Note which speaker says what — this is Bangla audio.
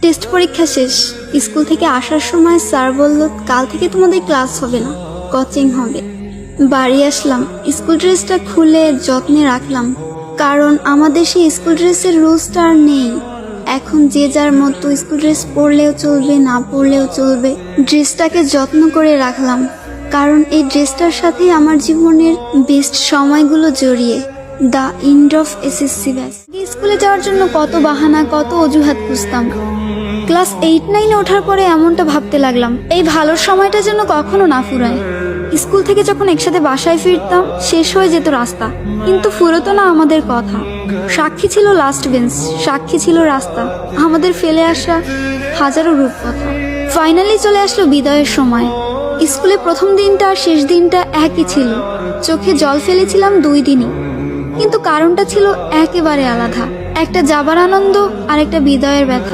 Speaker 1: টেস্ট পরীক্ষা শেষ। স্কুল থেকে আসার সময় স্যার বলল, কাল থেকে তোমাদের ক্লাস হবে না, কোচিং হবে। বাড়ি আসলাম, স্কুল ড্রেসটা খুলে যত্নে রাখলাম, কারণ আমাদের সেই স্কুল ড্রেসের রুলসটা আর নেই। এখন যে যার মতো স্কুল ড্রেস পরলেও চলবে, না পরলেও চলবে। ড্রেসটাকে যত্ন করে রাখলাম, কারণ এই ড্রেসটার সাথে আমার জীবনের বেস্ট সময়গুলো জড়িয়ে। The end of SSC batch. স্কুলে যাওয়ার জন্য কত বাহানা, কত অজুহাত খুঁজতাম। ক্লাস 8-9 ওঠার পরে এমনটা ভাবতে লাগলাম, এই ভালোর সময়টা যেন কখনো না ফুরায়। স্কুল থেকে যখন একসাথে বাসায় ফিরতাম, শেষ হয়ে যেত রাস্তা, কিন্তু ফুরতো না আমাদের কথা। সাক্ষী ছিল লাস্ট বেঞ্চ, সাক্ষী ছিল রাস্তা, আমাদের ফেলে আসা হাজারো রূপকথা। ফাইনালি চলে আসলো বিদায়ের সময়। স্কুলে প্রথম দিনটা আর শেষ দিনটা একই ছিল। চোখে জল ফেলেছিলাম 2 দিনই, কিন্তু কারণটা ছিল একেবারে আলাদা। একটা যাবার আনন্দ আর একটা বিদায়ের ব্যথা।